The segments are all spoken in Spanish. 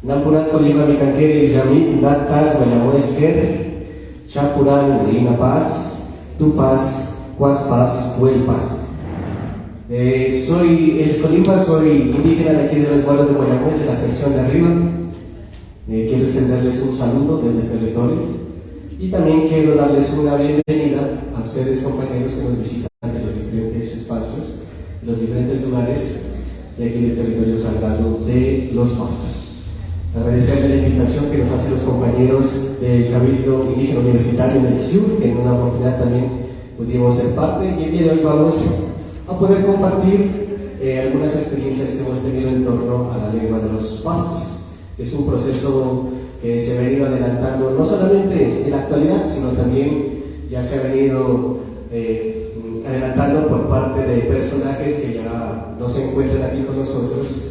Nampuran Colima Micankeri Yamit Natas Guayamuesker Chapuran Reina Paz Tupas Cuaspas Huelpas. Soy el Escolimba, soy indígena de aquí de Resguardo de Guayamués, de la sección de arriba. Quiero extenderles un saludo desde el territorio y también quiero darles una bienvenida a ustedes, compañeros que nos visitan de los diferentes espacios, de los diferentes lugares de aquí del territorio sagrado de Los Pastos. Agradecerle la invitación que nos hacen los compañeros del Cabildo Indígena Universitario del Sur, que en una oportunidad también pudimos ser parte, y el día de hoy vamos a poder compartir algunas experiencias que hemos tenido en torno a la lengua de los pastos, que es un proceso que se ha venido adelantando no solamente en la actualidad, sino también ya se ha venido adelantando por parte de personajes que ya no se encuentran aquí con nosotros,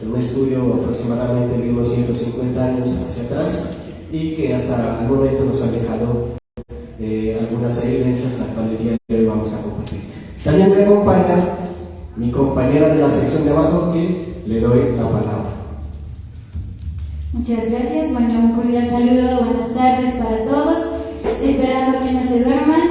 en un estudio aproximadamente de unos 150 años hacia atrás, y que hasta el momento nos han dejado algunas evidencias, las cuales el día de hoy vamos a compartir. También me acompaña mi compañera de la sección de abajo, que le doy la palabra. Muchas gracias. Bueno, un cordial saludo, buenas tardes para todos. Esperando que no se duerman.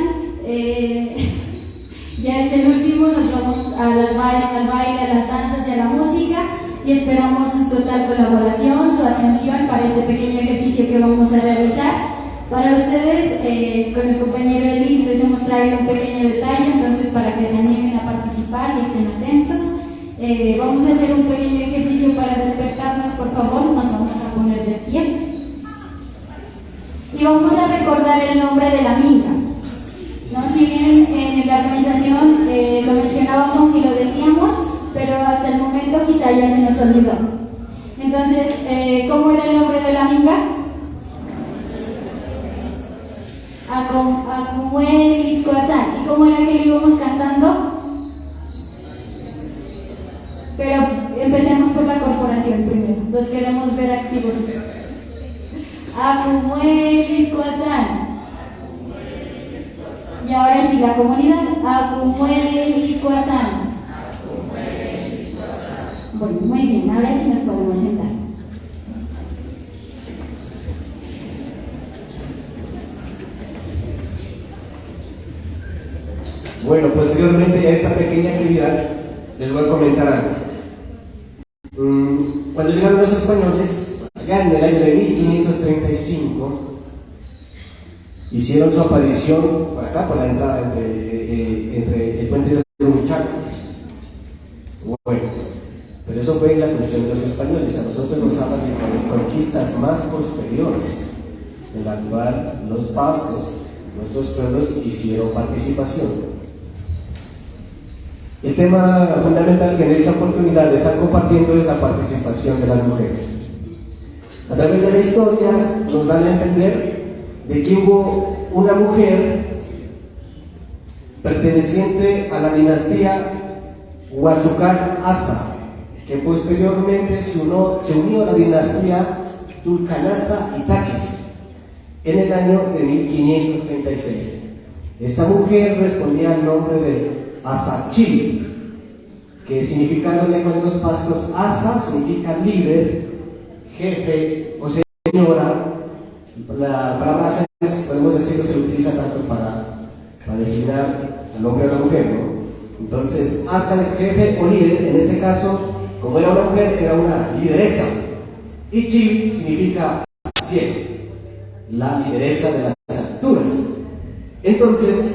Ya es el último, nos vamos al baile, a las danzas y a la música, y esperamos su total colaboración, su atención para este pequeño ejercicio que vamos a realizar. Para ustedes, con el compañero Elis, les hemos traído un pequeño detalle, entonces para que se animen a participar y estén atentos. Vamos a hacer un pequeño ejercicio para despertarnos, por favor, nos vamos a poner de pie. Y vamos a recordar el nombre de la minga, ¿no? Si bien en la organización lo mencionábamos y lo decíamos, pero hasta el momento quizá ya se nos olvidó. Entonces, ¿cómo era el nombre de la minga? Acumuel Iscoazán. ¿Y cómo era que lo íbamos cantando? Pero empecemos por la corporación primero, los queremos ver activos. Acumuel Iscoazán. Y ahora sí, la comunidad. Acumuel Iscoazán. Bueno, muy bien, ahora sí nos podemos sentar. Bueno, posteriormente a esta pequeña actividad les voy a comentar algo. Cuando llegaron los españoles, allá en el año de 1535, hicieron su aparición por acá, por la entrada entre el puente de Muchaco. Bueno, pero eso fue la cuestión de los españoles. A nosotros nos hablan de conquistas más posteriores, en la cual los pastos, nuestros pueblos, hicieron participación. El tema fundamental que en esta oportunidad están compartiendo es la participación de las mujeres. A través de la historia nos dan a entender de que hubo una mujer perteneciente a la dinastía Huachucal Asa, que posteriormente se unió a la dinastía Tulcanasa Itaquis en el año de 1536. Esta mujer respondía al nombre de Asachil, que significa en lengua de los pastos. Asa significa líder, jefe o señora. La palabra asa, podemos decirlo, se utiliza tanto para designar al hombre o a la mujer, ¿no? Entonces, asa es jefe o líder. En este caso, como era una mujer, era una lideresa. Y Chil significa cielo, la lideresa de las alturas. Entonces,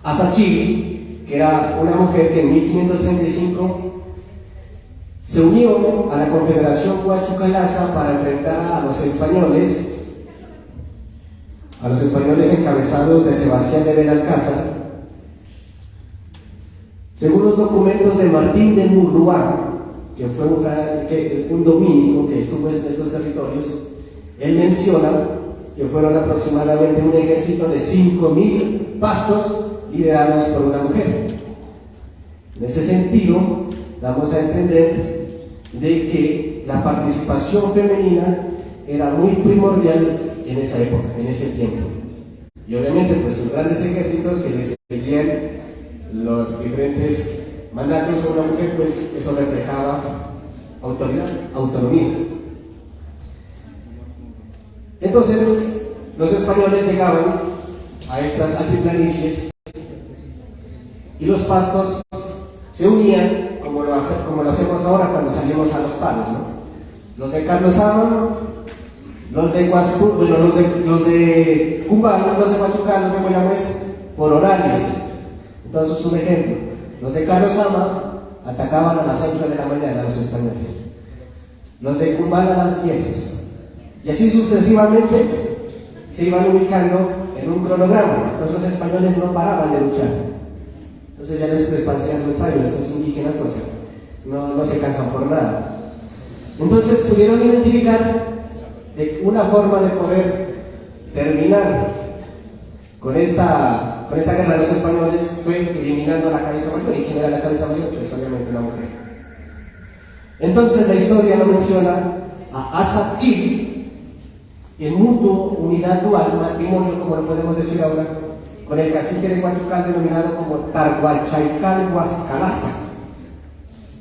Asachil, que era una mujer que en 1535 se unió a la Confederación Huachucalasa para enfrentar a los españoles encabezados de Sebastián de Benalcázar. Según los documentos de Martín de Murruá, que fue un dominico que estuvo en estos territorios, él menciona que fueron aproximadamente un ejército de 5.000 pastos liderados por una mujer. En ese sentido, damos a entender de que la participación femenina era muy primordial en esa época, en ese tiempo. Y obviamente, pues sus grandes ejércitos que les seguían los diferentes mandatos a una mujer, pues eso reflejaba autoridad, autonomía. Entonces, los españoles llegaban a estas altiplanicies y los pastos se unían como lo hacemos ahora cuando salimos a los palos, ¿no? Los de Carlos Sama, los de Guaspu, bueno, los de Cumbal, los de Huachucal, los de Guayamés, por horarios. Entonces, un ejemplo, los de Carlos Sama atacaban a las 8 de la mañana a los españoles, los de Cumbal a las 10, y así sucesivamente se iban ubicando en un cronograma. Entonces los españoles no paraban de luchar. Entonces ya les parecían los extraños, estos indígenas no se cansan por nada. Entonces pudieron identificar de una forma de poder terminar con esta guerra de los españoles fue eliminando a la cabeza mayor. ¿Y quién era la cabeza mayor? Pues obviamente una mujer. Entonces la historia lo menciona a Asa Chil, en mutuo, unidad dual, matrimonio, como lo podemos decir ahora, con el cacique de Huachucal denominado como Tarhuachaycal Huascalaza,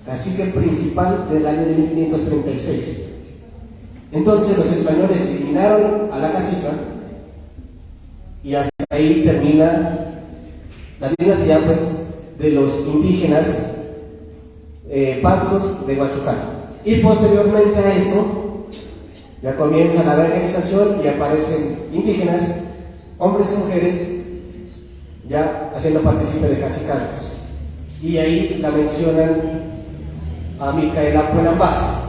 cacique principal del año de 1536. Entonces los españoles eliminaron a la cacica y hasta ahí termina la dinastía, pues, de los indígenas pastos de Huachucal. Y posteriormente a esto ya comienza la evangelización y aparecen indígenas, hombres y mujeres, ya haciendo partícipe de cacicazgos. Y ahí la mencionan a Micaela Puenambás.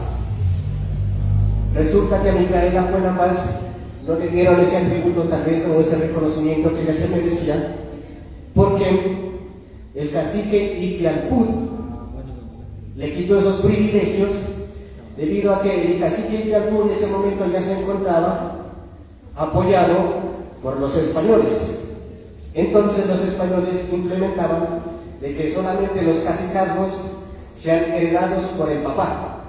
Resulta que a Micaela Puenambás no le dieron ese atributo, tal vez, o ese reconocimiento que ella se merecía, porque el cacique Ipialpud le quitó esos privilegios debido a que el cacique Ipialpud en ese momento ya se encontraba apoyado por los españoles. Entonces los españoles implementaban de que solamente los cacicazgos sean heredados por el papá.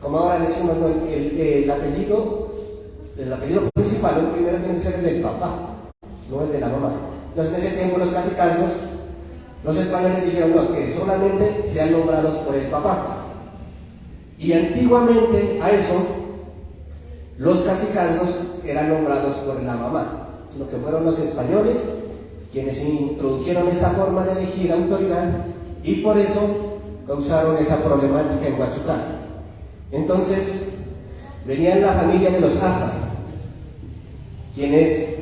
Como ahora decimos, ¿no? el apellido principal, el primero tiene que ser el del papá, no el de la mamá. Entonces en ese tiempo los cacicazgos, los españoles dijeron no, que solamente sean nombrados por el papá. Y antiguamente a eso, los cacicazgos eran nombrados por la mamá, sino que fueron los españoles quienes introdujeron esta forma de elegir autoridad y por eso causaron esa problemática en Huachucal. Entonces, venían la familia de los Asa, quienes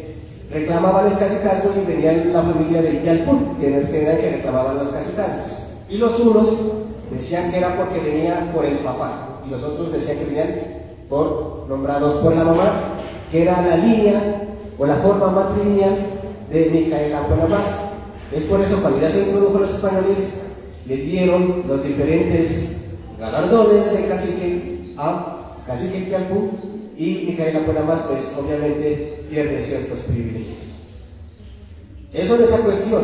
reclamaban el cacicazgo, y venían la familia de Ipialpud, quienes eran que reclamaban los cacicazgos. Y los unos decían que era porque venía por el papá, y los otros decían que venían nombrados por la mamá, que era la línea o la forma matrilineal de Micaela Puenambás. Es por eso cuando ya se introdujo los españoles, le dieron los diferentes galardones de cacique a cacique Ipialpud, y Micaela Puenambás pues obviamente pierde ciertos privilegios. Eso es esa cuestión,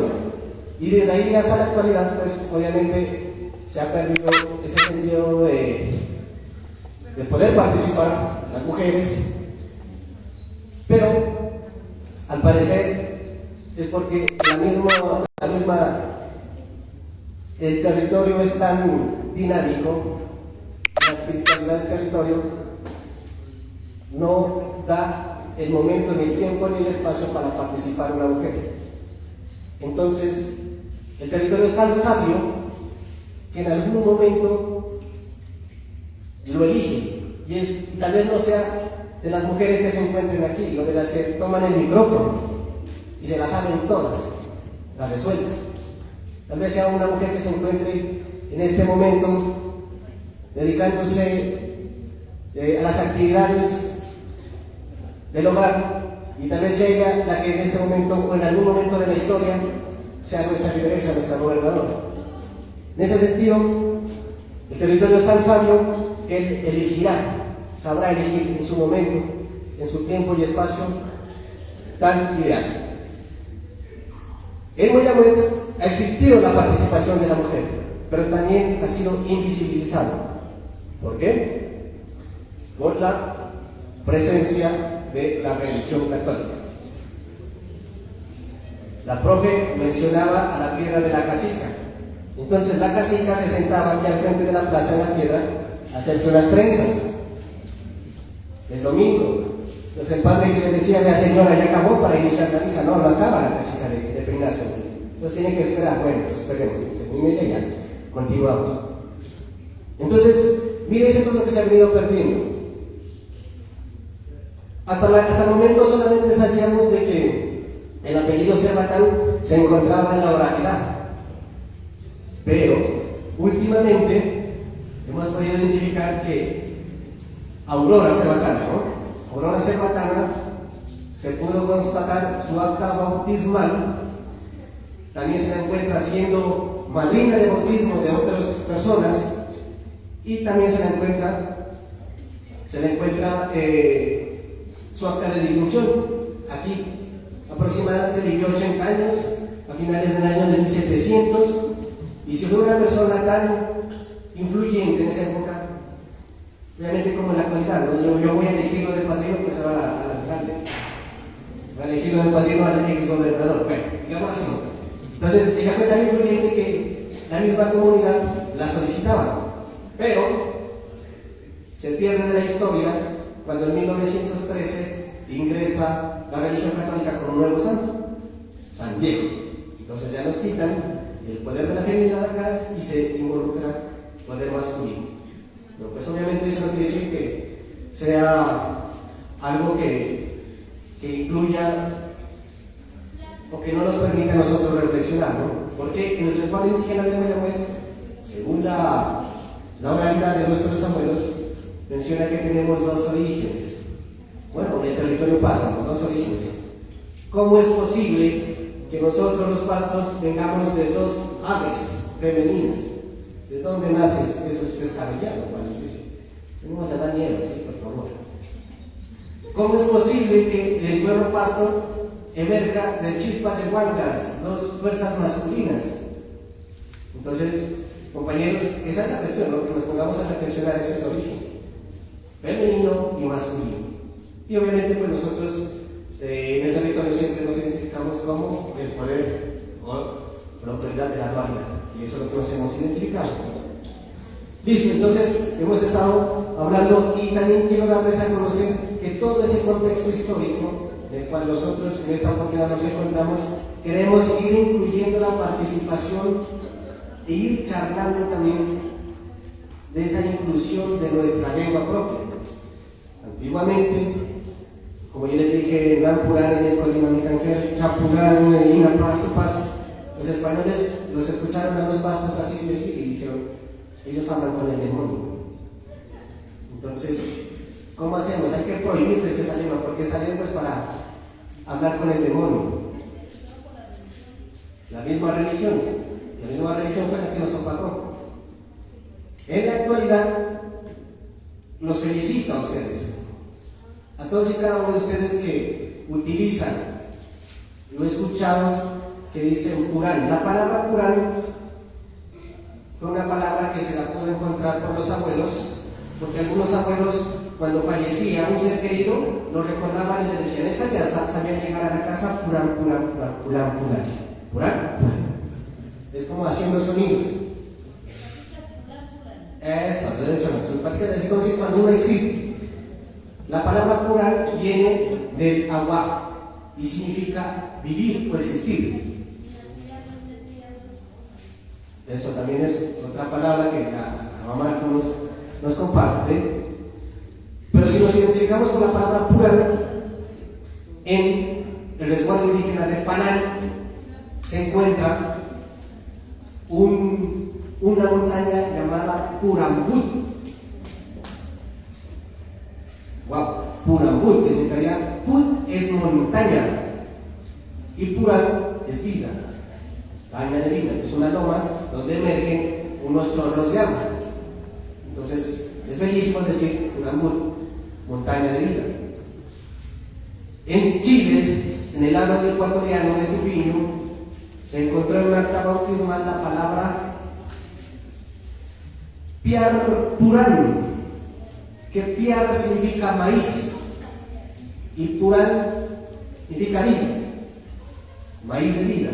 y desde ahí hasta la actualidad pues obviamente se ha perdido ese sentido de poder participar las mujeres, pero al parecer es porque el territorio es tan dinámico, la espiritualidad del territorio no da el momento, ni el tiempo, ni el espacio para participar una mujer. Entonces, el territorio es tan sabio que en algún momento lo elige, y tal vez no sea de las mujeres que se encuentren aquí, o de las que toman el micrófono y se las saben todas, las resueltas. Tal vez sea una mujer que se encuentre en este momento dedicándose a las actividades del hogar, y tal vez sea ella la que en este momento o en algún momento de la historia sea nuestra lideresa, nuestra gobernadora. En ese sentido, el territorio es tan sabio que él elegirá, sabrá elegir en su momento, en su tiempo y espacio tan ideal. En Guayamés ha existido la participación de la mujer, pero también ha sido invisibilizado. ¿Por qué? Por la presencia de la religión católica. La profe mencionaba a la piedra de la casica. Entonces la casica se sentaba aquí al frente de la plaza, en la piedra, a hacerse unas trenzas el domingo. Entonces el padre que le decía, vea señora, ya acabó para iniciar la misa, no acaba la casita de peinarse. Entonces tienen que esperar, bueno, pues esperemos, y ya, continuamos. Entonces, mírense todo lo que se ha venido perdiendo. Hasta el momento solamente sabíamos de que el apellido Cerbatán se encontraba en la oralidad, pero últimamente hemos podido identificar que Aurora Cerbatana, ¿no? Aurora Cerbatana, se pudo constatar su acta bautismal, también se la encuentra siendo madrina de bautismo de otras personas, y también se le encuentra su acta de difunción aquí. Aproximadamente vivió 80 años a finales del año de 1700, y si fue una persona tan influyente en esa época, realmente como en la actualidad, ¿no? Yo voy a elegirlo de padrino, pues ahora al alcalde, voy a elegirlo de padrino al ex gobernador, bueno, digamos así. Entonces ella fue tan influyente que la misma comunidad la solicitaba, pero se pierde de la historia cuando en 1913 ingresa la religión católica con un nuevo santo, San Diego. Entonces ya nos quitan el poder de la feminidad acá y se involucra el poder masculino. Pero pues obviamente eso no quiere decir que sea algo que incluya o que no nos permita a nosotros reflexionar, ¿no? Porque en el resguardo indígena de Mayagüez, según la oralidad de nuestros abuelos, menciona que tenemos dos orígenes. Bueno, en el territorio Pasto, dos orígenes. ¿Cómo es posible que nosotros los pastos vengamos de dos aves femeninas? ¿De dónde nace eso? Es descabellado, ¿vale? Tenemos a Daniel, sí, por favor. ¿Cómo es posible que el pueblo Pasto emerja de chispas de huangas, dos fuerzas masculinas? Entonces, compañeros, esa es la cuestión, ¿no? Que nos pongamos a reflexionar ese es el origen, femenino y masculino. Y obviamente, pues nosotros en el territorio siempre nos identificamos como el poder o la autoridad de la dualidad, y eso es lo que nos hemos identificado. Listo, entonces hemos estado hablando, y también quiero darles a conocer que todo ese contexto histórico en el cual nosotros en esta oportunidad nos encontramos, queremos ir incluyendo la participación e ir charlando también de esa inclusión de nuestra lengua propia. Antiguamente, como yo les dije, Nampurán, en Escolima, Micanquer, Chapurán, Ina, Pasto, Paz, los españoles los escucharon a los pastos así decir y dijeron, ellos hablan con el demonio. Entonces, ¿cómo hacemos? Hay que prohibirles esa lengua, porque esa lengua es para hablar con el demonio. La misma religión fue la que nos opacó. En la actualidad, los felicito a ustedes, a todos y cada uno de ustedes que utilizan, lo he escuchado que dicen Purán. La palabra Purán fue una palabra que se la pudo encontrar por los abuelos, porque algunos abuelos, cuando fallecía un ser querido, lo recordaban y le decían, esa ya sabía llegar a la casa, Purán, Purán, Purán, Purán, Purán, Purán, Purán. Es como haciendo sonidos. Eso, de hecho, tus prácticas así como si cuando uno existe. La palabra Purán viene del agua y significa vivir o existir. Eso también es otra palabra que la mamá nos comparte. Pero si nos identificamos con la palabra Purán, en el resguardo indígena de Panay se encuentra una montaña llamada Purambut. Wow, Purambut, que significaría Put es montaña y Purán es vida, montaña de vida. Es una loma donde emergen unos chorros de agua. Entonces es bellísimo decir Purambut, montaña de vida. En Chiles, en el lado ecuatoriano de Tupiño, se encontró en un acta bautismal la palabra Piar Purán, que Piar significa maíz y Purán significa vida, maíz de vida.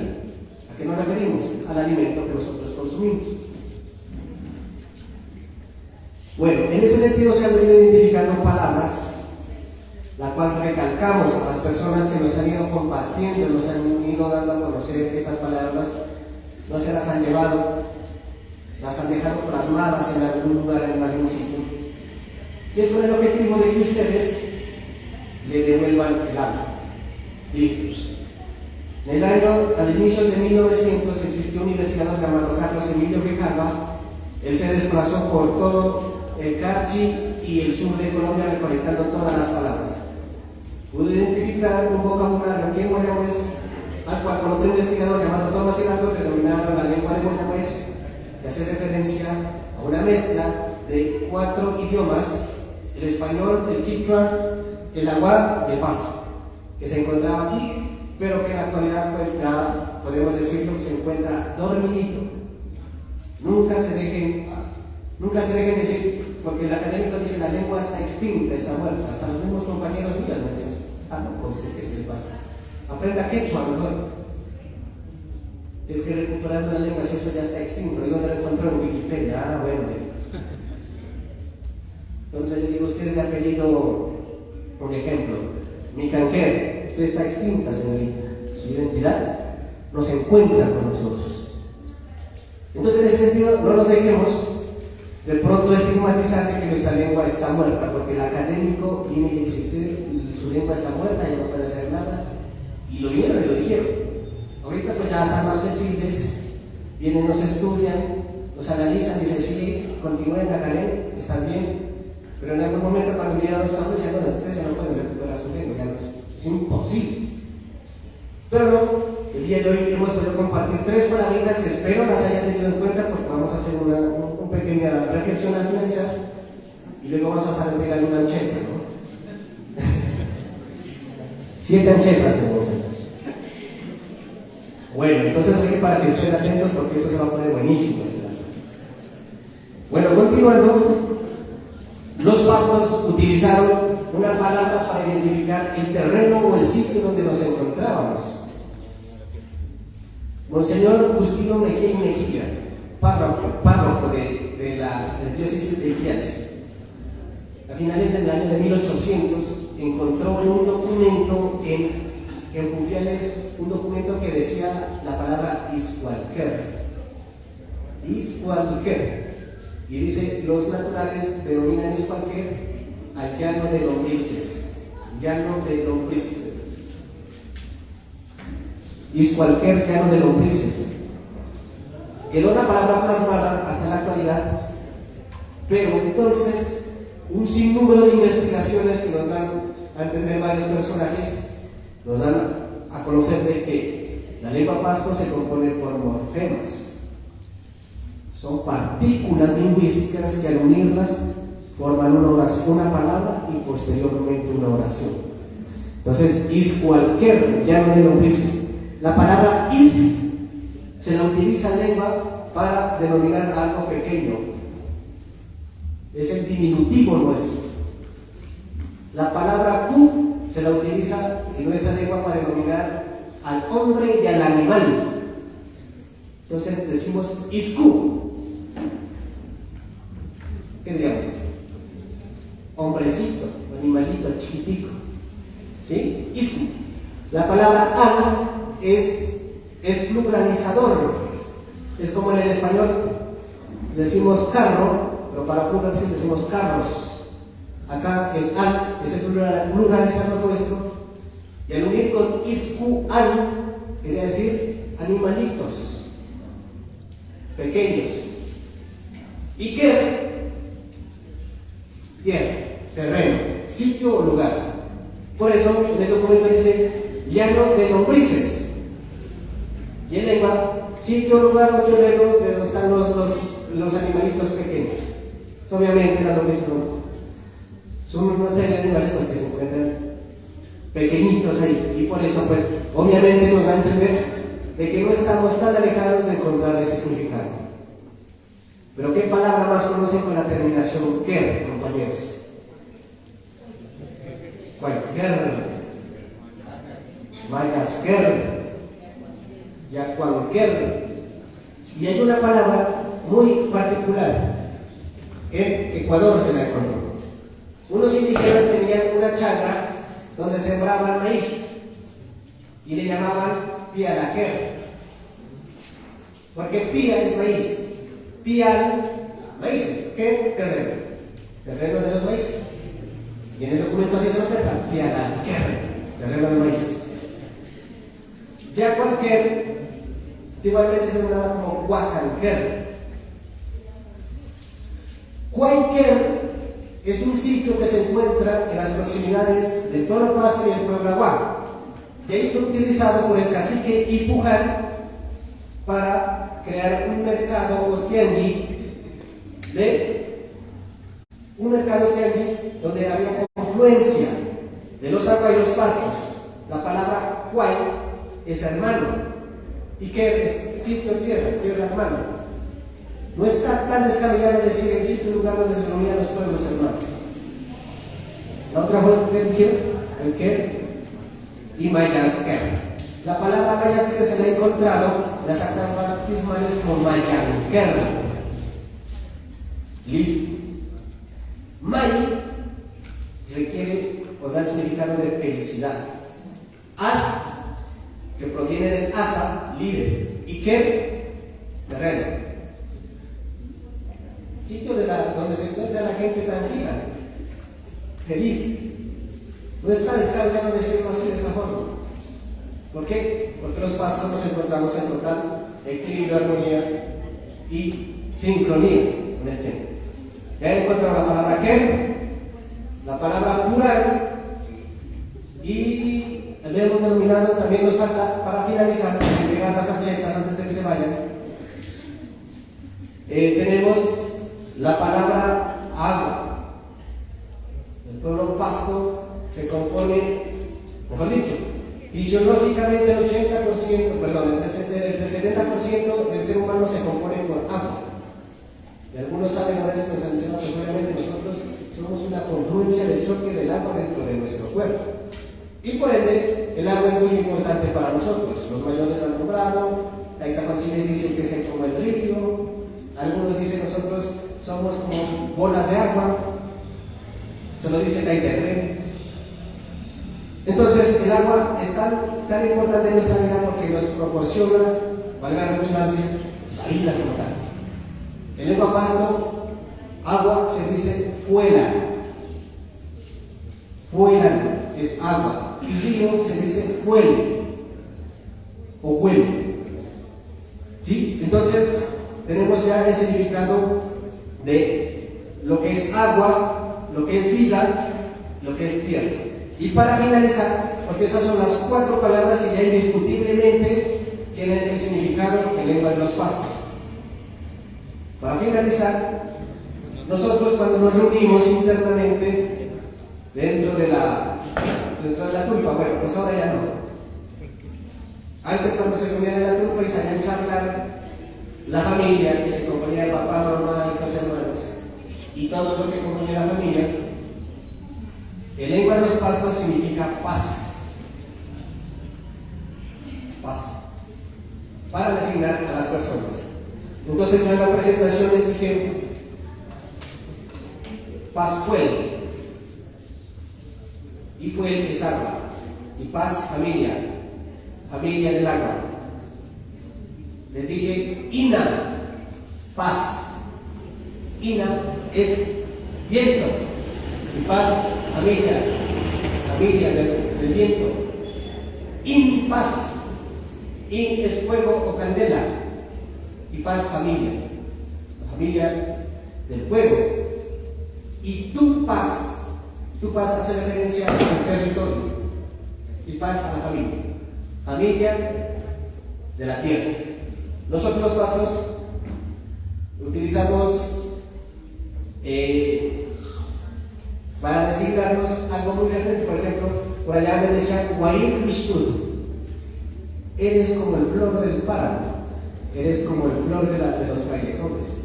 ¿A qué nos referimos? Al alimento que nosotros consumimos. Bueno, en ese sentido se han venido identificando palabras la cual recalcamos a las personas que nos han ido compartiendo, nos han ido dando a conocer estas palabras, no se las han llevado, las han dejado plasmadas en algún lugar, en algún sitio. Y es con el objetivo de que ustedes le devuelvan el habla. Listo. En el año, al inicio de 1900, existió un investigador llamado Carlos Emilio Grijalva. Él se desplazó por todo el Carchi y el sur de Colombia recolectando todas las palabras. Pudo identificar un vocabulario aquí en Guayamés, al cual con otro investigador llamado Tomás Hidalgo denominaron la lengua de Guayamés, que hace referencia a una mezcla de 4 idiomas: el español, el quichua, el agua y el pasto, que se encontraba aquí, pero que en la actualidad pues ya podemos decirlo que se encuentra dormidito. Nunca se dejen decir, porque el académico dice la lengua está extinta, está muerta. Hasta los mismos compañeros míos me dicen, está loco usted, ¿qué se le pasa? Aprenda quechua mejor. Es que recuperando la lengua, si eso ya está extinto. ¿Y dónde lo encontró? En Wikipedia. Ah, bueno. Entonces le digo, usted es de apellido, un ejemplo, Micanquer. Usted está extinta, señorita. Su identidad no se encuentra con nosotros. Entonces, en ese sentido, no nos dejemos de pronto estigmatizar de que nuestra lengua está muerta, porque el académico viene y le dice, usted, su lengua está muerta, ya no puede hacer nada. Y lo vieron y lo dijeron. Ahorita pues ya están más flexibles, vienen, nos estudian, nos analizan, dicen, sí, continúen, háganle, están bien. Pero en algún momento cuando vinieron los hombres, decían, no, ustedes ya no pueden recuperar su lengua, ya no es imposible. Pero no. El día de hoy hemos podido compartir 3 palabritas que espero las hayan tenido en cuenta, porque vamos a hacer una pequeña reflexión al finalizar y luego vamos a estar entregando una ancheta, ¿no? 7 anchetas tenemos aquí. Bueno, entonces aquí para que estén atentos porque esto se va a poner buenísimo. Bueno, continuando, los pastos utilizaron una palabra para identificar el terreno o el sitio donde nos encontrábamos. Monseñor Justino Mejía y Mejía, párroco de la diócesis de Ipiales, a finales del año de 1800 encontró un documento en Ipiales, un documento que decía la palabra Izcualquer, y dice, los naturales denominan Izcualquer al llano de lombrices, Izcualquer, llano de lombrices. Quedó la palabra plasmada hasta la actualidad, pero entonces un sinnúmero de investigaciones que nos dan a entender varios personajes, nos dan a conocer de que la lengua pasto se compone por morfemas. Son partículas lingüísticas que al unirlas forman una oración, una palabra y posteriormente una oración. Entonces, Izcualquer, llano de lombrices. La palabra is se la utiliza en lengua para denominar algo pequeño. Es el diminutivo nuestro. La palabra ku se la utiliza en nuestra lengua para denominar al hombre y al animal. Entonces decimos isku. ¿Qué diríamos? Hombrecito, animalito, chiquitico. ¿Sí? Isku. La palabra al es el pluralizador. Es como en el español decimos carro, pero para pluralizar decimos carros. Acá el al es el pluralizador nuestro, y al unir con isku al quería decir animalitos pequeños. Y tierra, terreno, sitio o lugar. Por eso en el documento dice llano de lombrices. Y en lengua, sitio, lugar o terreno de donde están los animalitos pequeños. Obviamente las lombrices son una serie de animales pues, que se encuentran pequeñitos ahí. Y por eso, pues, obviamente nos da a entender de que no estamos tan alejados de encontrar ese significado. Pero ¿qué palabra más conocen con la terminación ker, compañeros? ¿Cuál? Ker. Mayasker, Yacuanquer. Y hay una palabra muy particular. En Ecuador se la encontró. Unos indígenas tenían una chagra donde sembraban maíz y le llamaban Pialaquer, porque Pía es maíz, Pial, maíces, ¿qué? Terreno de los maíces. Y en el documento así se lo trata, Pialaquer, terreno de maíces. Yacualquer, igualmente se denomina como Huacalquer. Huayquer es un sitio que se encuentra en las proximidades del pueblo Pasto y el pueblo Aguá. Y ahí fue utilizado por el cacique Ipuján para crear un mercado o tianguis donde había confluencia de los Aguá y los Pastos. La palabra Huay es hermano y que es sitio tierra hermano. No está tan descabellado decir el sitio lugar donde se reunían los pueblos hermanos. La otra fue que dijeron el que y Mayasquer. La palabra Mayasquer se la ha encontrado en las actas bautismales como Mayanquer. Listo. May requiere o da el significado de felicidad. As, que proviene del asa, líder, y Ker, terreno. Sitio donde se encuentra la gente tranquila, feliz. No está descabellado decirlo así de esa forma. ¿Por qué? Porque los pastos nos encontramos en total equilibrio, armonía y sincronía con el tiempo. Ya encontramos la palabra Ker, la palabra plural, y le hemos denominado, también nos falta para finalizar, para entregar las achetas antes de que se vayan. Tenemos la palabra agua. El pueblo Pasto se compone, mejor dicho, fisiológicamente el 80%, perdón, el 70% del ser humano se compone por agua. Y algunos saben, ahora les han mencionado personalmente, nosotros somos una confluencia del choque del agua dentro de nuestro cuerpo. Y por ende, el agua es muy importante para nosotros. Los mayores lo han nombrado, Taitapanchines dicen que es como el río, algunos dicen nosotros somos como bolas de agua, se lo dice Taiterre. Entonces, el agua es tan importante en nuestra vida porque nos proporciona, valga la redundancia, la vida como tal. En lengua pasto, agua se dice fuera. Fuera es agua. Y río se dice fuel o huel. ¿Sí? Entonces, tenemos ya el significado de lo que es agua, lo que es vida, lo que es tierra. Y para finalizar, porque esas son las 4 palabras que ya indiscutiblemente tienen el significado en lengua de los pastos. Para finalizar, nosotros cuando nos reunimos internamente dentro de la tulpa, bueno, pues ahora ya no. Antes cuando se reunían en la tulpa y salían a charlar la familia, que se componía de papá, mamá y los hermanos, y todo lo que componía la familia, en lengua de los pastos significa paz. Paz. Para designar a las personas. Entonces yo en la presentación les dije paz fuel, y fuel es agua, y paz familia, familia del agua. Les dije ina, paz, ina es viento, y paz familia, familia del viento. In paz, in es fuego o candela, y paz familia, la familia del fuego. Y tu paz hace referencia al territorio, y paz a la familia, familia de la tierra. Nosotros los pastos utilizamos para designarnos algo muy referente. Por ejemplo, por allá me decían Guarín Mistud, eres como el flor del páramo, eres como el flor de los frailejones.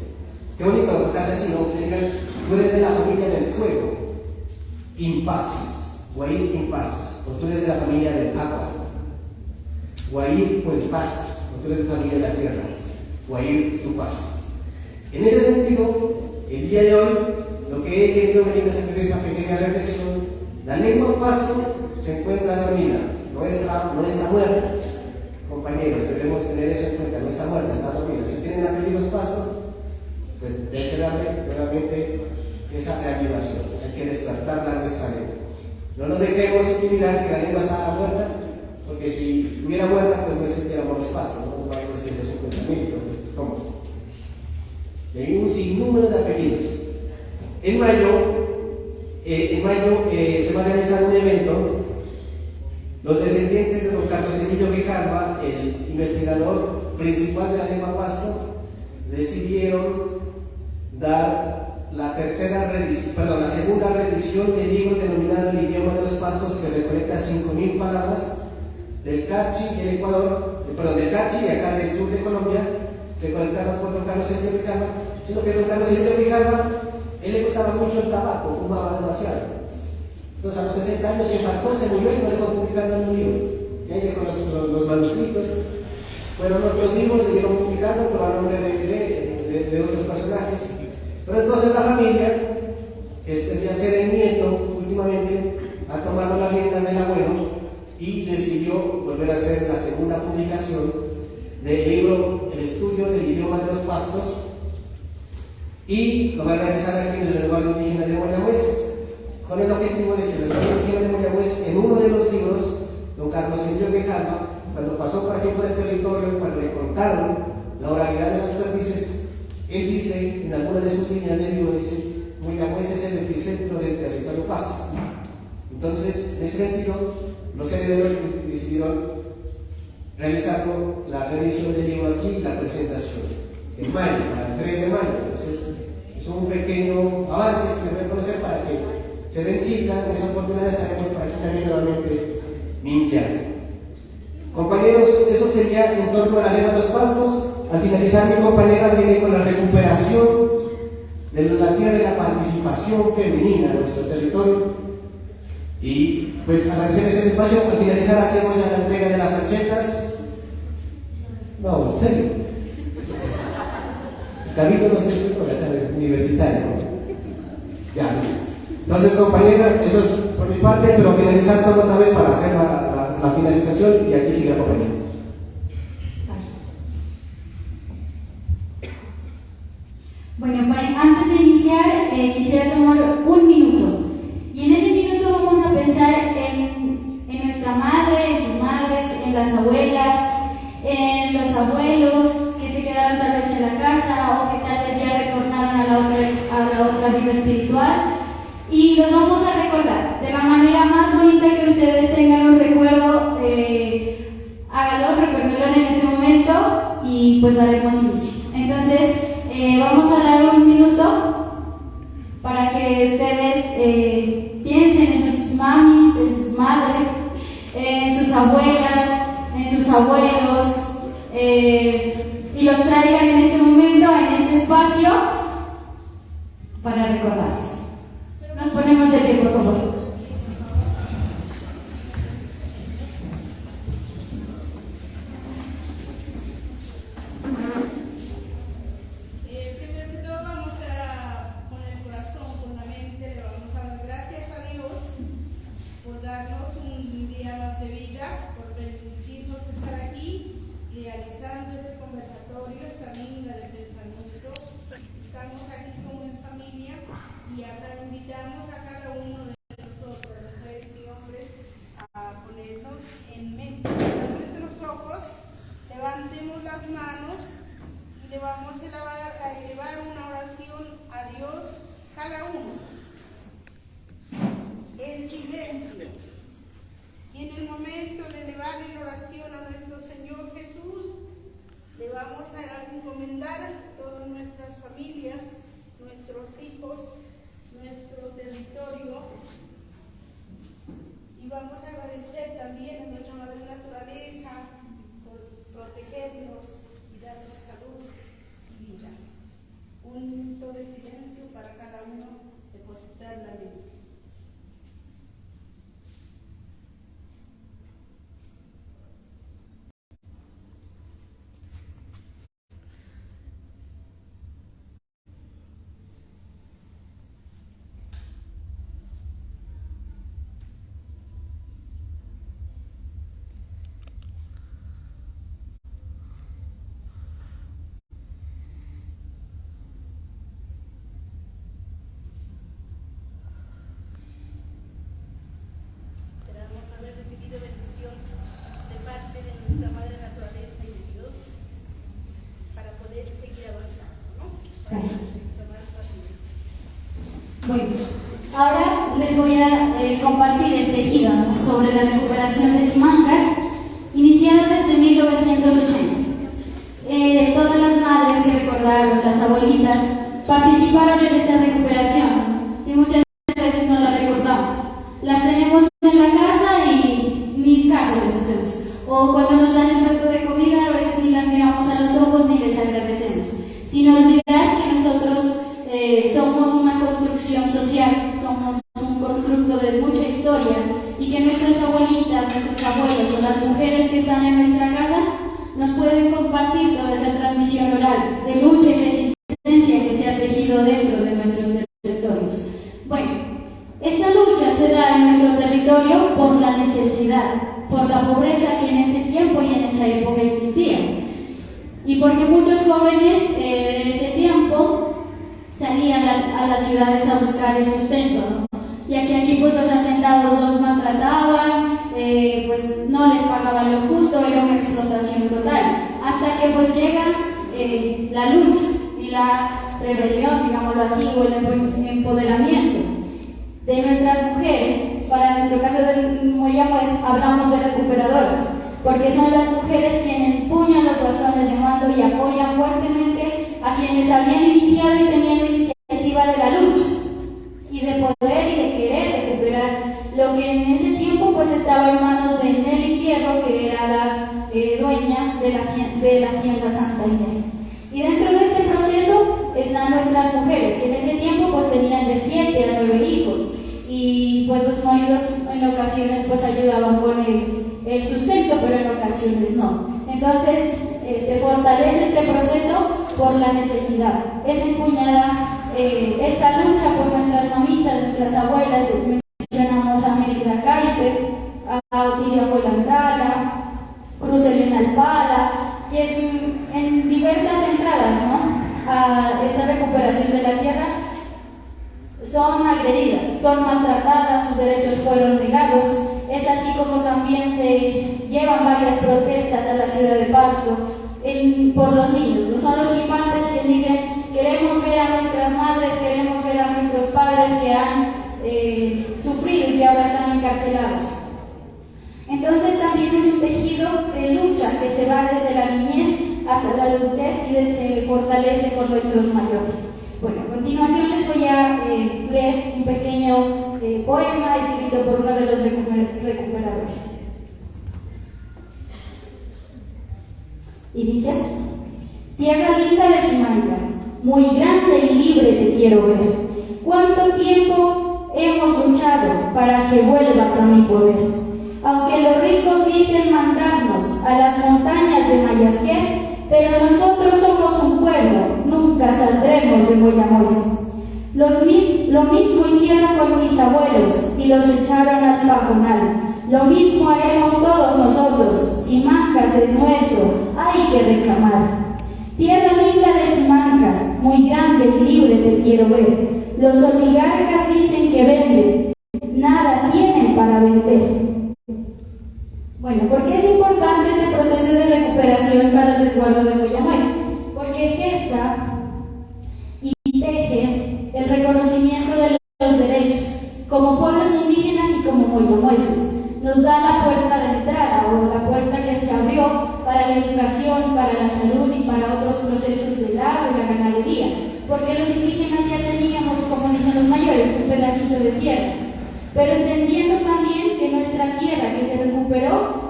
Qué bonito, casi así, ¿no? Que digan, tú eres de la familia del fuego, impaz, Guarín impaz, o tú eres de la familia del agua, Guarín o el paz, o tú eres de la familia de la tierra, Guarín tu paz. En ese sentido, el día de hoy, lo que he querido venir a hacer es esa pequeña reflexión. La lengua lengua pasto se encuentra dormida, no está muerta. Compañeros, debemos tener eso en cuenta, no está muerta, está dormida. Si tienen apellidos pastos, pues hay que darle nuevamente esa reanimación, hay que despertarla a nuestra lengua. No nos dejemos intimidar que la lengua estaba muerta, porque si estuviera muerta, pues no existiéramos los pastos, no nos van a decir 150.000, pues somos. Y hay un sinnúmero de apellidos. En mayo se va a realizar un evento. Los descendientes de don Carlos Emilio Grijalva, el investigador principal de la lengua pasto, decidieron dar la segunda reedición del libro denominado El idioma de los pastos, que recolecta 5.000 palabras del Carchi y el Ecuador, del Carchi y acá del sur de Colombia, recolectadas por don Carlos Emilio Grijalva, sino que don Carlos Emilio Grijalva, él le gustaba mucho el tabaco, fumaba demasiado. Entonces a los 60 años se infartó, se murió y no dejó publicando en un libro. Y ahí dejó los manuscritos. Fueron otros libros, le dieron publicando, pero a nombre de otros personajes. Pero entonces la familia, de hacer el nieto, últimamente ha tomado las riendas del abuelo y decidió volver a hacer la segunda publicación del libro El estudio del idioma de los pastos, y lo va a realizar aquí en el resguardo indígena de Mayagüez, con el objetivo de que el resguardo indígena de Mayagüez, en uno de los libros, don Carlos Emilio Grijalva, cuando pasó por aquí por el territorio, cuando le contaron la oralidad de las perdices, él dice, en alguna de sus líneas del libro, dice: Mayagüez es el epicentro del territorio pasto. Entonces, en ese sentido, los herederos decidieron realizar la reedición del libro aquí y la presentación en mayo, para el 3 de mayo. Entonces, es un pequeño avance que les voy a conocer para que se den cita. En esa oportunidad estaremos por aquí también nuevamente minqueando. Compañeros, eso sería en torno a la lengua de los pastos. Al finalizar, mi compañera viene con la recuperación de la tierra de la participación femenina en nuestro territorio. Y pues agradecerles el espacio. Al finalizar hacemos ya la entrega de las anchetas. No, en serio. El cabildo no es escritor, acá universitario, ¿no? Ya, listo. Entonces, compañera, eso es por mi parte, pero finalizar todo otra vez para hacer la finalización, y aquí sigue la compañera. Bueno, antes de iniciar, quisiera tomar un minuto. Y en ese minuto vamos a pensar en nuestra madre, en sus madres, en las abuelas, en los abuelos que se quedaron tal vez en la casa o que tal vez ya retornaron a la otra vida espiritual. Y los vamos a recordar de la manera más bonita que ustedes tengan un recuerdo. Háganlo, recuérdenlo en este momento y pues daremos inicio. Entonces, vamos a dar un minuto para que ustedes piensen en sus mamis, en sus madres, en sus abuelas, en sus abuelos, y los traigan en este momento, en este espacio, para recordarlos. Nos ponemos de pie, por favor. Primero que todo vamos a, con el corazón, con la mente, le vamos a dar gracias a Dios por darnos un día más de vida, por permitirnos estar aquí realizando este conversatorio, esta minga de pensamiento. Estamos aquí como en familia y ahora invitamos a cada uno de nosotros, mujeres y hombres, a ponernos en mente, cerrar nuestros ojos, levantemos las manos y le vamos a elevar una oración a Dios cada uno, en silencio. Y en el momento de elevar la oración a nuestro Señor Jesús, le vamos a encomendar todas nuestras familias, nuestros hijos, nuestro territorio, y vamos a agradecer también a nuestra Madre Naturaleza por protegernos y darnos salud y vida. Un minuto de silencio para cada uno depositar la mente. sobre la recuperación de Simancas, iniciada desde 1980. Todas las madres que recordaron, las abuelitas, participaron en esta recuperación y muchas veces no las recordamos. Las tenemos en la casa y ni caso les hacemos. O cuando nos dan el plato de comida, a veces ni las miramos a los ojos ni les agradecemos. Sin olvidar que nosotros somos una construcción social, somos un constructo de mucha historia y que nuestras abuelitas, nuestros abuelos o las mujeres que están en nuestra casa nos pueden compartir toda esa transmisión oral de lucha y resistencia que se ha tejido dentro de nuestros territorios. Bueno, esta lucha se da en nuestro territorio por la necesidad, por la pobreza que en ese tiempo y en esa época existía. Y porque muchos jóvenes en ese tiempo salían a las ciudades a buscar el sustento, ¿no? Ya que aquí pues los hacendados los maltrataban, pues no les pagaban lo justo, era una explotación total. Hasta que pues llega la lucha y la rebelión, digámoslo así, o el empoderamiento de nuestras mujeres. Para nuestro caso de Moya, pues hablamos de recuperadoras, porque son las mujeres quienes empuñan los bastones de mando y apoyan fuertemente a quienes habían iniciado y tenían la iniciativa de la lucha y de poder y de querer recuperar lo que en ese tiempo pues estaba en manos de Nelly Fierro, que era la dueña de la hacienda Santa Inés. Y dentro de este proceso están nuestras mujeres, que en ese tiempo pues tenían de 7 a 9 hijos, y pues los maridos en ocasiones pues ayudaban con el sustento, pero en ocasiones no. Entonces se fortalece este proceso por la necesidad. Es empuñada esta lucha por nuestras mamitas, nuestras abuelas. Mencionamos a Mérida Caipe, a Otilia Polandala, Cruz Elena Alpala, que en diversas entradas, ¿no?, a esta recuperación de la tierra son agredidas, son maltratadas, sus derechos fueron negados. Es así como también se llevan varias protestas a la ciudad de Pasto por los niños. No son los infantes que dicen: queremos ver a nuestras madres, queremos ver a nuestros padres que han sufrido y que ahora están encarcelados. Entonces también es un tejido de lucha que se va desde la niñez hasta la adultez y se fortalece con nuestros mayores. Bueno, a continuación les voy a leer un pequeño poema escrito por uno de los recuperadores. Y dice así: tierra linda de Simancas, muy grande y libre te quiero ver. ¿Cuánto tiempo hemos luchado para que vuelvas a mi poder? Aunque los ricos dicen mandarnos a las montañas de Mayasqué, pero nosotros somos un pueblo, nunca saldremos de Moyamois. Lo mismo hicieron con mis abuelos y los echaron al pajonal. Lo mismo haremos todos nosotros. Simancas es nuestro, hay que reclamar. Tierra linda de Simancas, muy grande y libre te quiero ver. Los oligarcas dicen que venden, nada tienen para vender. Bueno, ¿por qué es importante este proceso de recuperación para el resguardo de Moyamois? Porque gesta y teje el reconocimiento de los derechos como pueblos indígenas y como moyamoises. Nos da la puerta de entrada o la puerta que se abrió para la educación, para la salud y para otros procesos del agro y la ganadería. Porque los indígenas ya teníamos, como dicen los mayores, un pedacito de tierra. Pero entendiendo también que nuestra tierra que se recuperó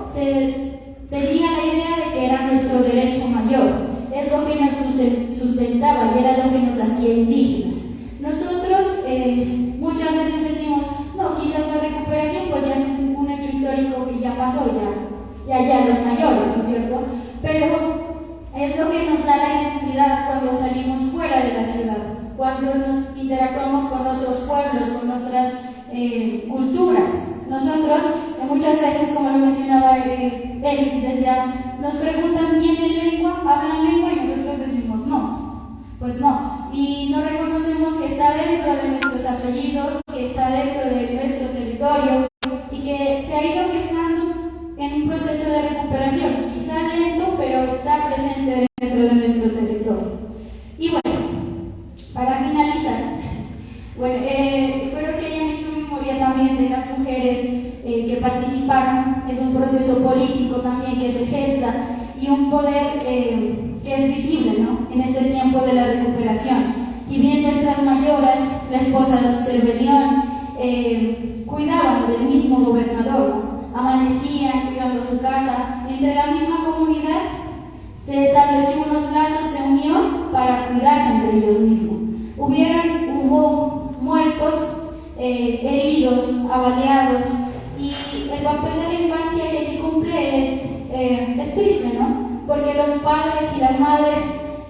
tenía la idea de que era nuestro derecho mayor, es lo que nos sustentaba y era lo que nos hacía indígenas. Nosotros muchas veces decimos: no, quizás la recuperación pues ya es un hecho histórico que ya pasó, ya los mayores, ¿no es cierto? Pero es lo que nos da la identidad cuando salimos fuera de la ciudad, cuando nos interactuamos con otros pueblos, con otras culturas. Nosotros muchas veces, como lo mencionaba Félix, decía, nos preguntan: ¿tienen lengua? ¿Hablan lengua? Y nosotros decimos no, pues no, y no reconocemos que está dentro de nuestros apellidos, que está dentro de nuestro territorio y que se ha ido gestando en un proceso de recuperación, quizá lento, pero está presente dentro de nuestro territorio. Y bueno, para finalizar, bueno, espero que hayan hecho memoria también de las mujeres que participan participaron. Es un proceso político también que se gesta y un poder que es visible, ¿no?, en este tiempo de la recuperación. Si bien nuestras mayoras, la esposa de don Cervelión, cuidaban del mismo gobernador, ¿no?, amanecían cuidando su casa, entre la misma comunidad se estableció unos lazos de unión para cuidarse entre ellos mismos. Hubo muertos, heridos, avaliados, y el papel de la infancia que aquí cumple es triste, ¿no? Porque los padres y las madres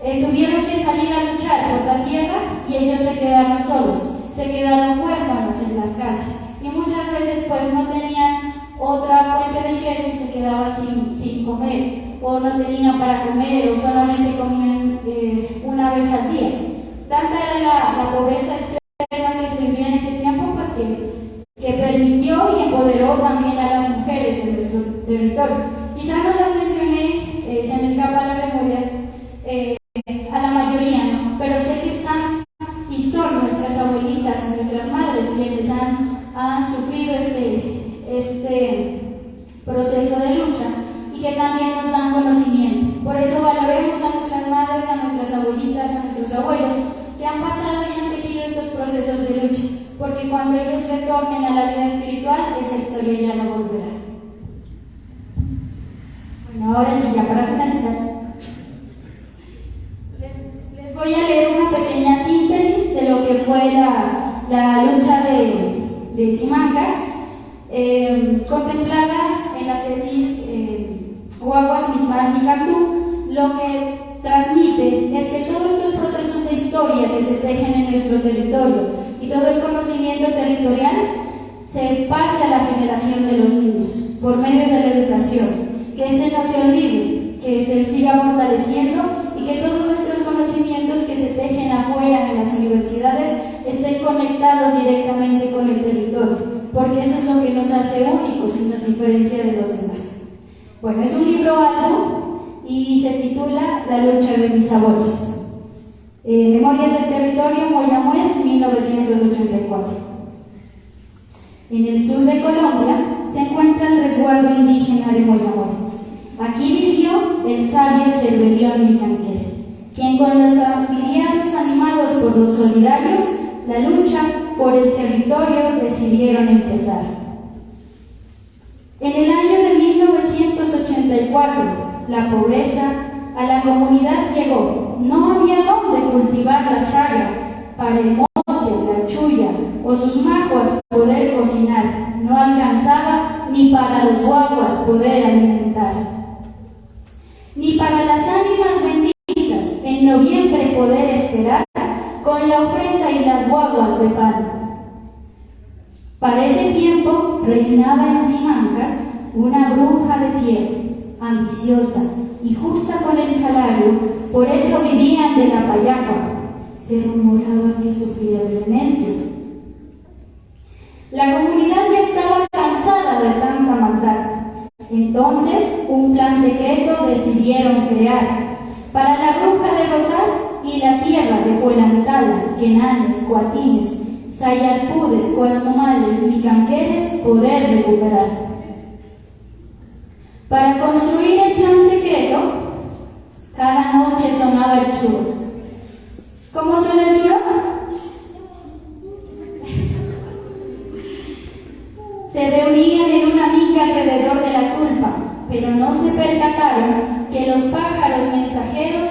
tuvieron que salir a luchar por la tierra y ellos se quedaron solos, se quedaron huérfanos en las casas y muchas veces pues no tenían otra fuente de ingresos y se quedaban sin comer, o no tenían para comer, o solamente comían una vez al día. Tanta era la pobreza extrema que se vivía en ese tiempo, pues que permitió y empoderó también a las mujeres de nuestro territorio. Quizás no las mencioné, se me escapa la memoria, a la mayoría, ¿no?, pero sé que están y son nuestras abuelitas y nuestras madres quienes han sufrido este proceso de lucha y que también nos dan conocimiento. Por eso valoremos a nuestras madres, a nuestras abuelitas, a nuestros abuelos que han pasado y han tejido estos procesos de lucha, porque cuando ellos retornen a la vida espiritual, esa historia ya no volverá. Bueno, ahora sí, ya para finalizar, les voy a leer una pequeña síntesis de lo que fue la lucha de Simancas, contemplada en la tesis Guaguas Micantú. Lo que transmite es que todos estos procesos de historia que se tejen en nuestro territorio y todo el conocimiento territorial se pase a la generación de los niños por medio de la educación, que no se olvide, que se siga fortaleciendo y que todos nuestros conocimientos que se tejen afuera en las universidades estén conectados directamente con el territorio, porque eso es lo que nos hace únicos y nos diferencia de los demás. Bueno, es un libro álbum y se titula La lucha de mis abuelos. Memorias del territorio, Moyamuez, 1984. En el sur de Colombia se encuentra el resguardo indígena de Moyamuez. Aquí vivió el sabio Cervelión Micanquel, quien con los afiliados animados por los solidarios, la lucha por el territorio decidieron empezar. En el año de 1984, la pobreza a la comunidad llegó. No había dónde cultivar la chaga para el monte, la chulla o sus maguas poder cocinar. No alcanzaba ni para los guaguas poder alimentar, ni para las ánimas benditas en noviembre poder esperar con la ofrenda y las guaguas de pan. Para ese tiempo reinaba en Simancas una bruja de fiel, ambiciosa y justa con el salario, por eso vivían de la payagua. Se rumoraba que sufría de demencia. La comunidad ya estaba cansada de tanta maldad. Entonces, un plan secreto decidieron crear para la bruja derrotar y la tierra de Fuenantalas, Quenanes, Coatines, Sayalpudes, Coastomales, Micanqueres poder recuperar. Para construir el plan secreto, cada noche sonaba el churro. ¿Cómo suena el churro? Se reunían en una viga alrededor de la tulpa, pero no se percataron que los pájaros mensajeros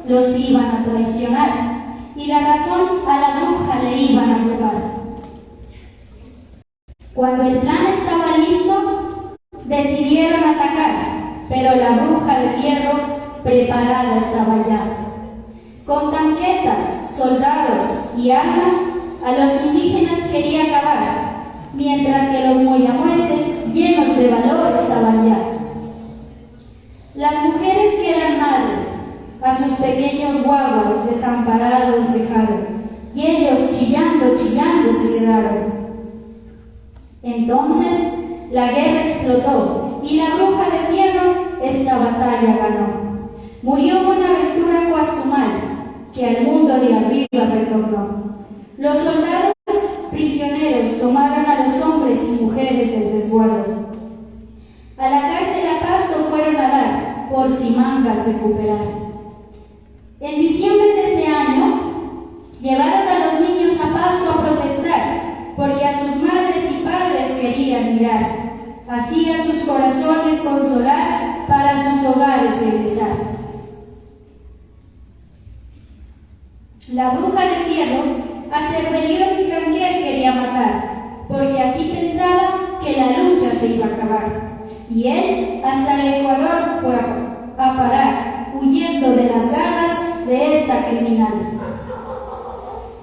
los iban a traicionar y la razón a la bruja le iban a robar. Cuando el plan estaba listo, decidieron atacar, pero la bruja de hierro preparada estaba ya. Con tanquetas, soldados y armas, a los indígenas quería acabar, mientras que los moyamueces, llenos de valor, estaban ya. Las mujeres que eran madres, a sus pequeños guaguas desamparados dejaron, y ellos chillando se quedaron. Entonces la guerra explotó, y la bruja de hierro esta batalla ganó. Murió Buenaventura Coastumal, que al mundo de arriba retornó. Los soldados prisioneros tomaron a los hombres y mujeres del resguardo. A la cárcel a Pasto fueron a dar, por Simancas recuperar. En diciembre de ese año, llevaron a los niños a Pasto a protestar, porque a sus madres y padres querían mirar, así a sus corazones consolar, para sus hogares regresar. La bruja del hierro a Cervellón y Canquier quería matar, porque así pensaba que la lucha se iba a acabar. Y él hasta el Ecuador fue a parar, huyendo de las garras de esta criminal.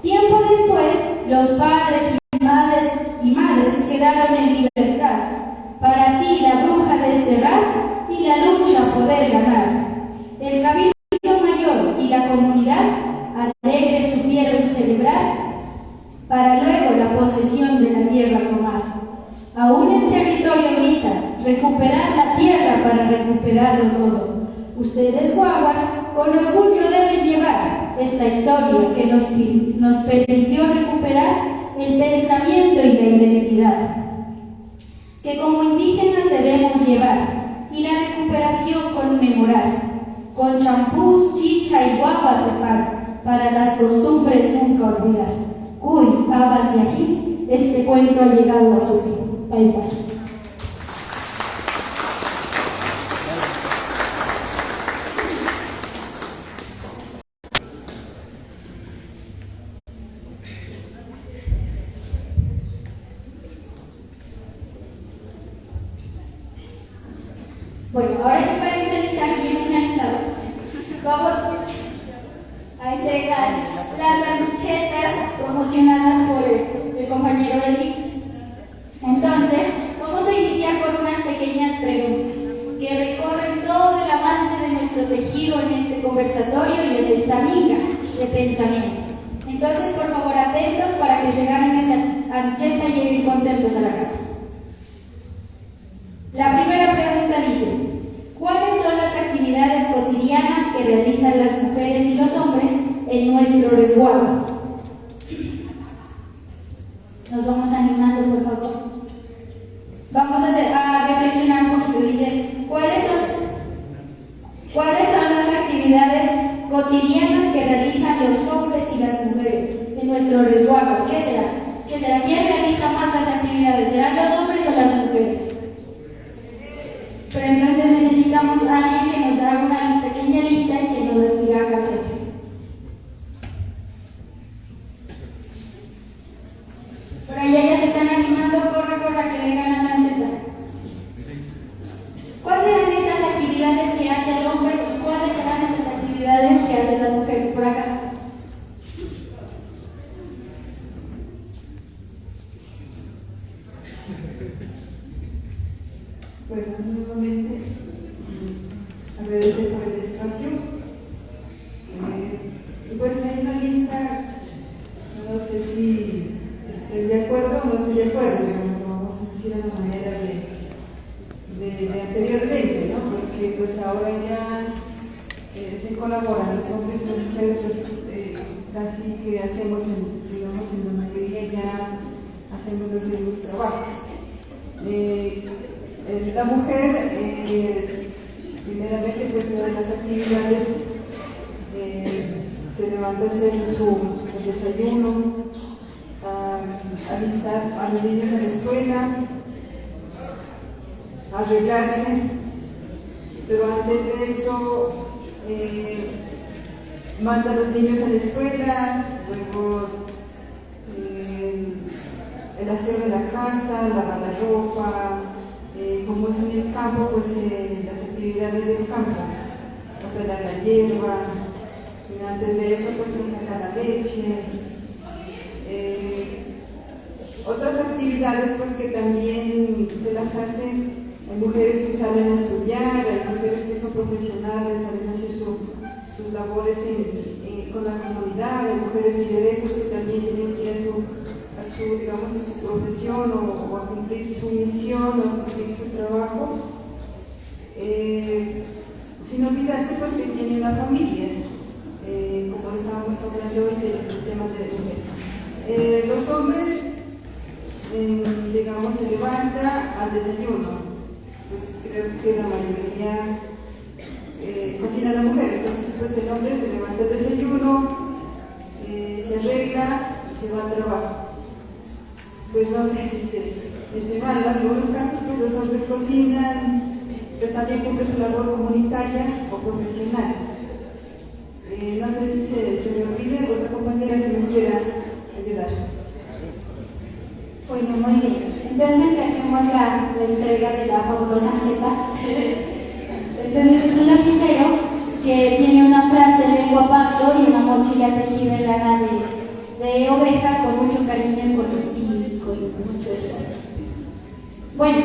Tiempo después, los padres y madres quedaron en libertad, para así la bruja desterrar y la lucha poder ganar. El cabildo mayor y la comunidad alegres supieron celebrar, para luego la posesión de la tierra tomar. Aún el territorio grita, recuperar la tierra para recuperarlo todo. Ustedes, guaguas, con orgullo deben llevar esta historia que nos permitió recuperar el pensamiento y la identidad, que como indígenas debemos llevar y la recuperación conmemorar, con champús, chicha y guaguas de pan, para las costumbres nunca olvidar. Cuy, habas de aquí, este cuento ha llegado a su fin. Bye, bye. Bueno, ahora sí, para finalizar, bien finalizado, vamos a entregar las ranchetas promocionadas por el compañero Elix. Entonces, vamos a iniciar por unas pequeñas preguntas que recorren todo el avance de nuestro tejido en este conversatorio y en esta liga de pensamiento. Entonces, por favor, atentos para que se ganen esa rancheta y lleguen contentos a la casa. La primera pregunta dice: ¿cuáles son las actividades cotidianas que realizan las mujeres y los hombres en nuestro resguardo? Nos vamos animando, por favor. Vamos a reflexionar un poquito. Dice, ¿cuáles son las actividades cotidianas que realizan los hombres y las mujeres en nuestro resguardo? ¿Qué será? ¿Qué será? ¿Quién realiza más las actividades? ¿Serán los hombres o las mujeres? Pero entonces necesitamos a alguien que nos haga una pequeña lista y que nos las diga acá frente. Por ahí ellas se están animando, corre que vengan a la lancheta. ¿Cuáles serán esas actividades que hace el hombre y cuáles serán esas actividades que hacen las mujeres? Por acá. Bueno, nuevamente agradecer por el espacio. Pues hay una lista, no sé si estoy de acuerdo o no estoy de acuerdo, pero lo vamos a decir a la manera de anteriormente, ¿no? Porque pues ahora ya se colaboran los hombres y las mujeres, pues casi que hacemos, digamos, en la mayoría ya hacemos los mismos trabajos. La mujer, primeramente, pues una de las actividades se levanta a hacer el desayuno, a alistar a los niños en la escuela, a arreglarse, pero antes de eso manda a los niños a la escuela, luego el aseo de la casa, lavar la ropa. Como es en el campo, pues las actividades del campo, pelar la hierba, y antes de eso pues sacar la leche. Otras actividades pues que también se las hacen, hay mujeres que salen a estudiar, hay mujeres que son profesionales, salen a hacer sus labores con la comunidad, hay mujeres lideresas que también tienen que ir a su profesión o a cumplir su misión o a cumplir su trabajo, sin olvidarse pues que tienen la familia, como estábamos hablando hoy de los temas de mujeres. Los hombres, digamos, se levanta al desayuno, pues creo que la mayoría cocina la mujer, entonces pues el hombre se levanta el desayuno, se arregla y se va al trabajo. Pues no sé si esté mal, en algunos casos pues los hombres cocinan, pues también cumple su labor comunitaria o profesional. No sé si se me olvide otra compañera que me quiera ayudar. Bueno, muy bien. Entonces le hacemos la entrega de la fabulosa Ancheta. Entonces es un lapicero que tiene una frase lengua paso y una mochila tejida en lana de oveja con mucho cariño y con mucho esfuerzo. Bueno,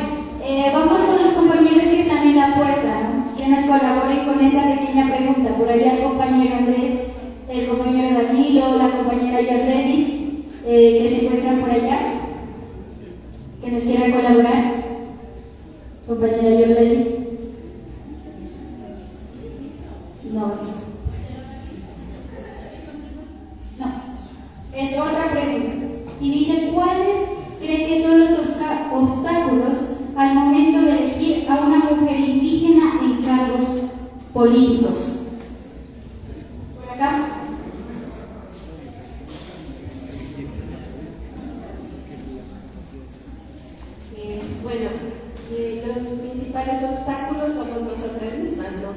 vamos con los compañeros que están en la puerta, ¿no? Que nos colaboren con esta pequeña pregunta. Por allá el compañero Andrés, el compañero Danilo, la compañera Yorledis, que se encuentran por allá, que nos quieran colaborar. Compañera Yorledis. No. Es otra pregunta. Y dice, ¿cuáles creen que son los obstáculos al momento de elegir a una mujer indígena en cargos políticos? ¿Por acá? Los principales obstáculos somos nosotras mismas, ¿no?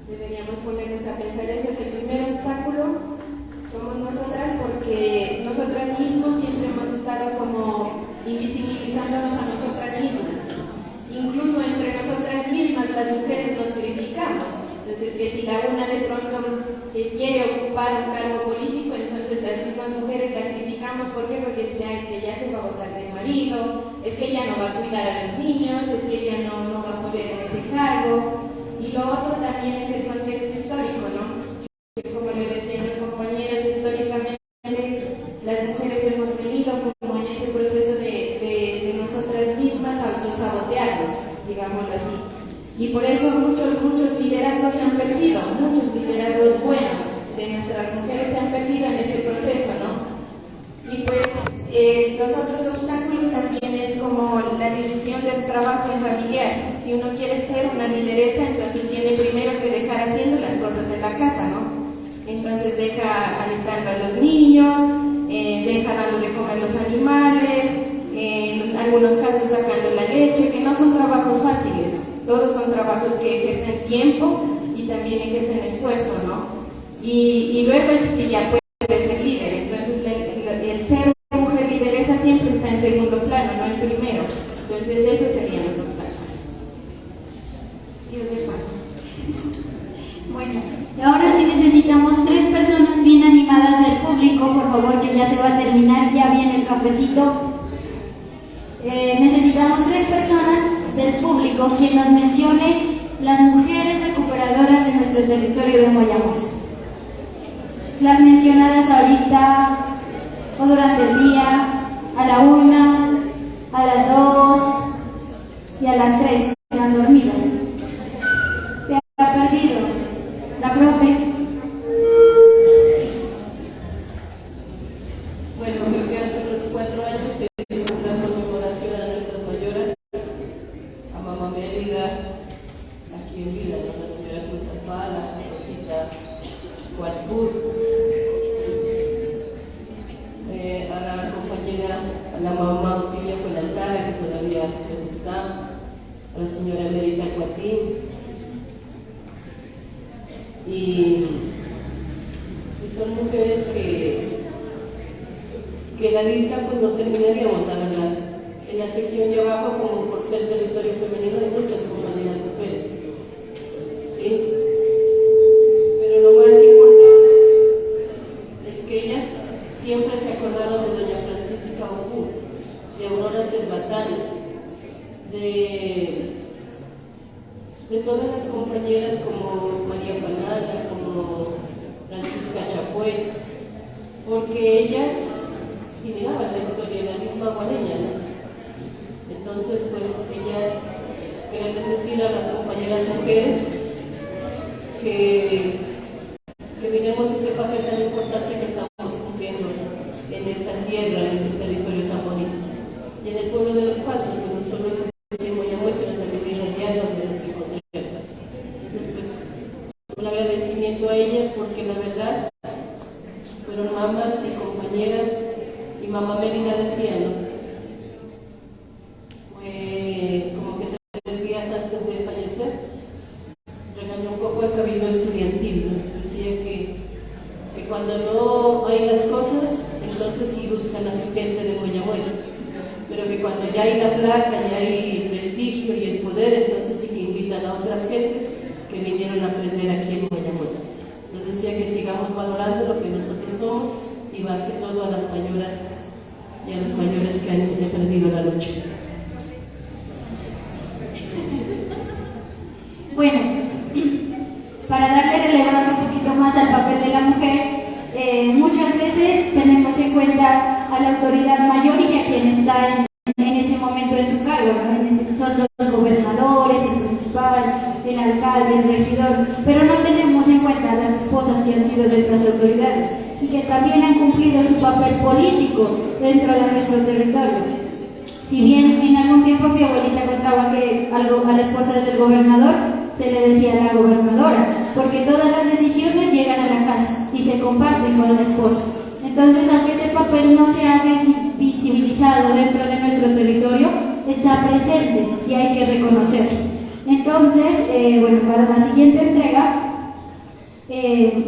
Deberíamos ponernos a pensar eso, que el primer obstáculo somos nosotras, porque nosotras mismos siempre hemos estado como invisibilizándonos a nosotras mismas. Incluso entre nosotras mismas las mujeres nos criticamos. Entonces, que si la una de pronto quiere ocupar un cargo político, entonces las mismas mujeres la criticamos. ¿Por qué? Porque dice, es que ella se va a botar del marido, es que ella no va a cuidar a los niños, es que ella no va a poder en ese cargo. Y lo otro también es el contexto histórico, ¿no? Que como le decían los compañeros, históricamente las mujeres hemos venido como en ese proceso de nosotras mismas autosabotearnos, digámoslo así. Y por eso muchos liderazgos se han perdido, muchos liderazgos buenos de nuestras mujeres se han perdido en ese proceso, ¿no? Y pues los otros obstáculos también es como la división del trabajo en familiar. Si uno quiere ser una lideresa, entonces tiene primero que dejar haciendo las cosas en la casa, ¿no? Entonces deja alistando a los niños, deja dando de comer a los animales, en algunos casos sacando la leche, que no son trabajos fáciles. Todos son trabajos que ejercen tiempo y también ejercen esfuerzo, ¿no? Y luego si ya puede ser líder, entonces el ser mujer lideresa siempre está en segundo plano, no en primero. Entonces esos serían los obstáculos. Bueno, y ahora sí necesitamos 3 personas bien animadas del público, por favor, que ya se va a terminar, ya viene el cafecito. Necesitamos 3 personas del público quien nos mencione las mujeres recuperadoras de nuestro territorio de Moyamos. Las mencionadas ahorita o durante el día, a la 1, a las 2 y a las 3. Se han dormido. Se ha perdido. La profe. Bueno, creo que hace unos 4 años se hizo una conmemoración a nuestras mayoras, a Mamá Mérida, aquí en Vila, ¿no? La señora Cruz Zapala, Rosita Huascur, a la compañera, a la mamá Otilia Colantara, que todavía pues está, a la señora Merita Cuatín. Y son mujeres que la lista pues no terminaríamos, la verdad. En la sección de abajo, como por ser territorio femenino, hay muchas compañeras mujeres, ¿sí? Pero lo más importante es que ellas siempre se acordaron de doña Francisca Ocu, de Aurora Cerbatán, de todas las compañeras como María Panada, como Francisca Chapué, porque ellas sí miraban la historia de la misma guareña, ¿no? Entonces, pues ellas querían decir a las compañeras mujeres que miremos ese papel tan importante que estamos cumpliendo en esta tierra, en este territorio tan bonito. Y en el pueblo de Los Pasos, que no solo es en Moyamue, sino también en allá donde nos encontremos. Entonces, pues, un agradecimiento a ellas porque la verdad fueron mamás y compañeras, y mamá Melina decía, ¿no? Fue como que 3 días antes de fallecer, regañó un poco el cabildo estudiantil, ¿no? Decía que cuando no hay las cosas, entonces sí buscan a su gente de Moyamuez, pero que cuando ya hay la plata, ya hay el prestigio y el poder, entonces sí que invitan a otras gentes que vinieron a aprender aquí en Moyamuez. Nos decía que sigamos valorando lo que nosotros somos y más que todo a las mayoras y a los mayores que han perdido la lucha. Bueno, para darle relevancia un poquito más al papel de la mujer, muchas veces tenemos en cuenta a la autoridad mayor y a quien está en ese momento de su cargo, ¿no? Son los gobernadores, el principal, el alcalde, el regidor, pero no tenemos en cuenta a las esposas que han sido nuestras autoridades y que también han cumplido su papel político dentro de nuestro territorio. Si bien en algún tiempo mi abuelita contaba que a la esposa del gobernador se le decía la gobernadora, porque todas las decisiones llegan a la casa y se comparten con la esposa. Entonces, aunque ese papel no se ha visibilizado dentro de nuestro territorio, está presente y hay que reconocerlo. Entonces, bueno, para la siguiente entrega,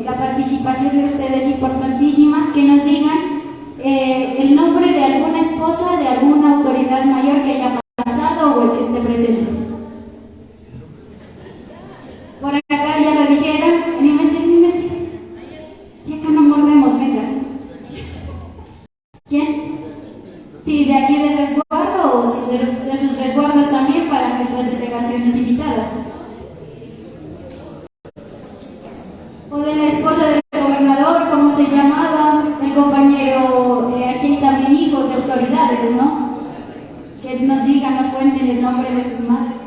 la participación de ustedes es importantísima, que nos digan el nombre de alguna esposa, de alguna autoridad mayor que haya pasado o el que esté presente. Por acá ya lo dijeron, anímese. Si acá no mordemos, venga. ¿Quién? Sí, de aquí del resguardo o sí, de sus resguardos también para nuestras delegaciones invitadas. O de la esposa del gobernador, ¿cómo se llamaba? El compañero, aquí hay también hijos de autoridades, ¿no? Que nos digan, nos cuenten el nombre de sus madres.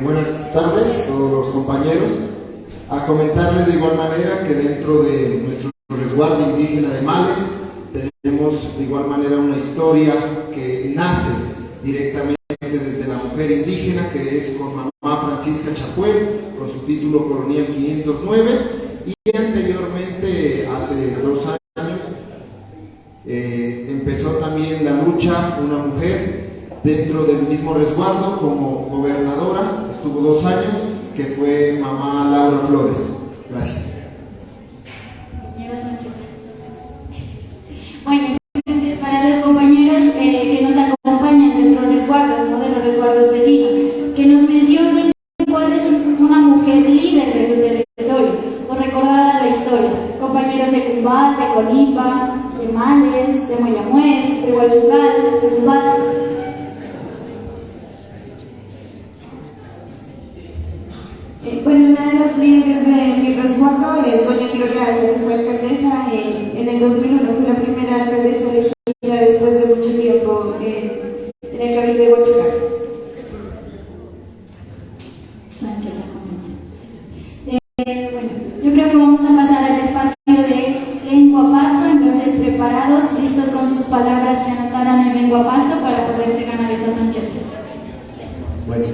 Buenas tardes a todos los compañeros. A comentarles de igual manera que dentro de nuestro resguardo indígena de Males tenemos de igual manera una historia que nace directamente desde la mujer indígena, que es con mamá Francisca Chapuel, con su título colonial 509, y anteriormente, hace 2 años, empezó también la lucha una mujer dentro del mismo resguardo como gobernadora, estuvo 2 años, que fue mamá Laura Flores. Gracias. Bueno, entonces para los compañeros que nos acompañan dentro de los resguardos, ¿no? De los resguardos vecinos, que nos mencionen cuál es una mujer líder de su territorio, o recordar la historia. Compañeros de Cumbal, de Colipa, de Males, de Moyamuez, de Huachucal, de Cumbal. Bueno, una de las líderes de mi resguardo es doña Gloria Aza, que fue alcaldesa en el 2001, fue la primera alcaldesa elegida después de mucho tiempo en el cabildo de Huachucal. Bueno, yo creo que vamos a pasar al espacio de lengua pasto, entonces preparados, listos con sus palabras que anotaran en lengua pasto para poderse ganar esas anchetas. Bueno,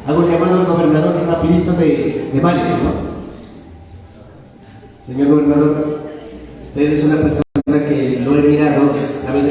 hago el llamado al gobernador rapidito de Males, ¿no? Señor gobernador, usted es una persona